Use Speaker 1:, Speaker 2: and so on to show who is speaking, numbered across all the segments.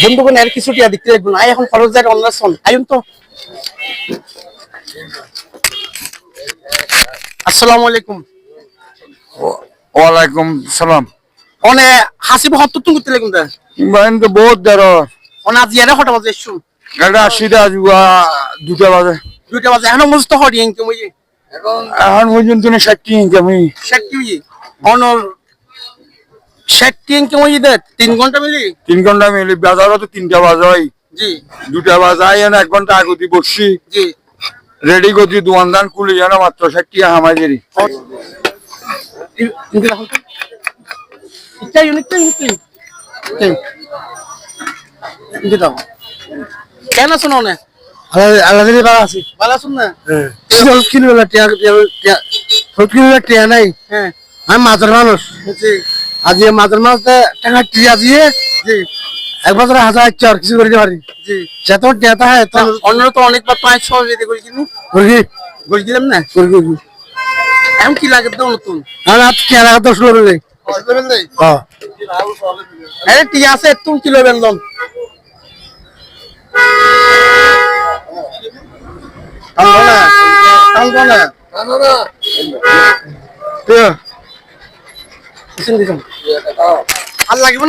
Speaker 1: বন্ধুগণ এর কিছু টিয়া দেখতে দেখুন আই এখন খরচ যায় অন্য সন আইন তো আসসালামু আলাইকুম
Speaker 2: ওয়ালাইকুম সালাম
Speaker 1: অনে হাসিব হত তুই করতে লাগুন দা
Speaker 2: ইমান তো বহুত দর
Speaker 1: অনে আজ ইয়ারে হঠাৎ বাজে শুন
Speaker 2: এটা সিধা যুয়া 2টা বাজে
Speaker 1: এখন মস্ত হড়ি ইনকাম হই
Speaker 2: এখন পর্যন্ত 60 ইনকাম হই
Speaker 1: 60 হই অনর 60 ইনকাম হই দে 3 ঘন্টা মিলি
Speaker 2: 3 ঘন্টা মিলি বাজারও তো 3টা বাজাই
Speaker 1: জি
Speaker 2: 2টা বাজাই না 1 ঘন্টা আগে বসছি
Speaker 1: জি
Speaker 2: রেডি করছি দোকানদার খুলি জানা মাত্র 60 হামাইদেরই
Speaker 1: এটা ইউনিট দাও কেন শুনো না
Speaker 3: আল্লাহ দিলে ভালো আছি
Speaker 1: ভালো শুন না
Speaker 3: সব কিলোমিটার সব কিলোমিটার ট্রেন নাই
Speaker 1: হ্যাঁ
Speaker 3: আমি মাছের মানুষ
Speaker 1: জি
Speaker 3: আজ মাছের মানুষ টাকা ট্রি আজিয়ে
Speaker 1: জি
Speaker 3: এক বছর হাজার চার কিছু করে দিতে পারি
Speaker 1: জি
Speaker 3: যত টেতা হয় তো
Speaker 1: অন্যরা তো অনেকবার পাঁচ ছয় যেতে করি কিন্তু
Speaker 3: করবি
Speaker 1: গড়ি দিলাম না
Speaker 3: করবি
Speaker 1: এখন কি লাগে তো নতুন
Speaker 3: আমি আজ কেনা 10 কিলো করে হ্যাঁ
Speaker 1: আরে ঠিক আছে তুমি কিলো বেলদম আর লাগিব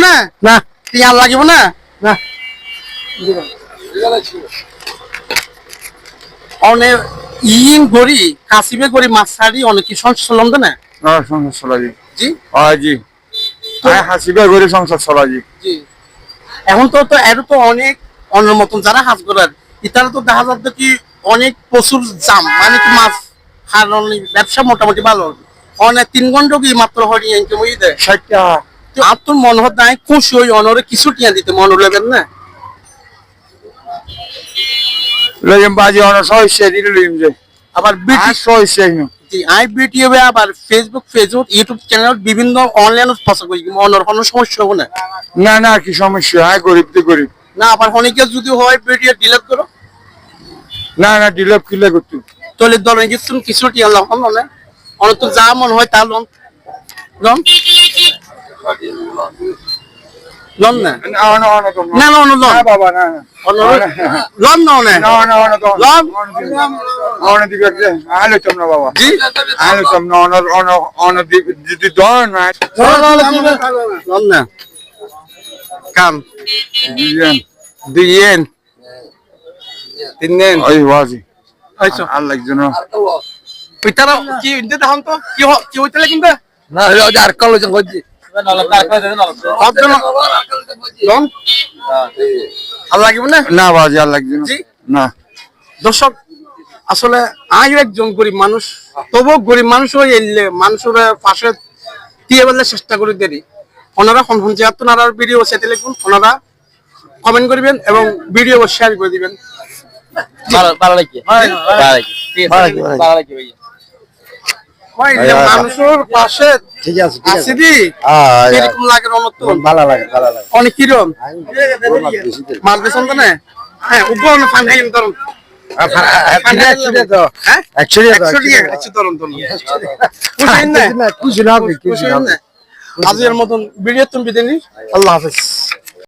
Speaker 1: না
Speaker 3: না
Speaker 1: টিয়া লাগিব না
Speaker 3: না
Speaker 1: অনেক ইন গড়ি কাশিবে গড়ি মাছ ছাড়ি অনেক কি সংসার না
Speaker 2: না সংসার চলাজি
Speaker 1: জি
Speaker 2: জি হাসিবা করে সংসার চলাজি
Speaker 1: জি এখন তো তো এর তো অনেক অন্যের মতন যারা হাজ করার ইতারা তো দেখা যাচ্ছে কি অনেক প্রচুর জাম মানে কি মাছ হারানোর ব্যবসা মোটামুটি ভালো অনেক 3 ঘন্টা কি মাত্র হরি ইনকাম হই দেয়
Speaker 2: 60 টাকা
Speaker 1: তো আর তোর মন হত নাই খুশি হই অনরে কিছু টিয়া দিতে মন লাগেন না
Speaker 2: লইম বাজি অন 600 দিলে লইম যে
Speaker 1: আবার বিটি
Speaker 2: 600 নো
Speaker 1: জি আই ভিডিওবে আবার ফেসবুক ইউটিউব চ্যানেল বিভিন্ন অনলাইন ফসা করি অনর কোনো সমস্যা হবে না
Speaker 2: না না কি সমস্যা হয় গরিব তো গরিব
Speaker 1: না আবার অনেকে যদি হয় ভিডিও ডিলিট করো
Speaker 2: না না ডিলেপ কিলে করতে
Speaker 1: তাহলে দলে কিছু টিয়া লাভ না অনেক তো যা মন হয় তা লন লন লন না
Speaker 2: না না না
Speaker 1: না না লন
Speaker 2: বাবা না
Speaker 1: লন না না
Speaker 2: না না না
Speaker 1: লন
Speaker 2: অন দিকে আলো তোমরা বাবা
Speaker 1: জি
Speaker 2: আলো তোমরা অন দিদি দন
Speaker 1: লন না কাম
Speaker 2: দিয়েন
Speaker 1: দুইয়েন তিনয়েন
Speaker 2: ওই বাজি
Speaker 1: আইছো
Speaker 2: আল্লাহ একজন
Speaker 1: পিতারা কি ইনতে তখন তো কি হইতলে কিন্তু
Speaker 3: না আর কল জন কইছি
Speaker 1: লন ভাল লাগিব না
Speaker 2: না বাজি আল্লাহ একজন
Speaker 1: জি
Speaker 2: না
Speaker 1: দর্শক আসলে আমি একজন গরিব মানুষ তবু গরিব মানুষ হয়ে এলে মানুষের পাশে দিয়ে বললে চেষ্টা করে দেরি ওনারা হন যে আপনারা ভিডিও সেতে লিখুন ওনারা কমেন্ট করবেন এবং ভিডিও শেয়ার করে দিবেন
Speaker 3: ভালো লাগে
Speaker 1: মানুষের পাশে
Speaker 3: ঠিক আছে
Speaker 1: আছে দি এরকম লাগে অনন্ত
Speaker 3: ভালো লাগে
Speaker 1: অনেক কিরম মাছ বেসন তো না হ্যাঁ উপর ফান হাইন ধরুন আজকের মতন ভিডিও তুমি বিদায় নি আল্লাহ হাফেজ।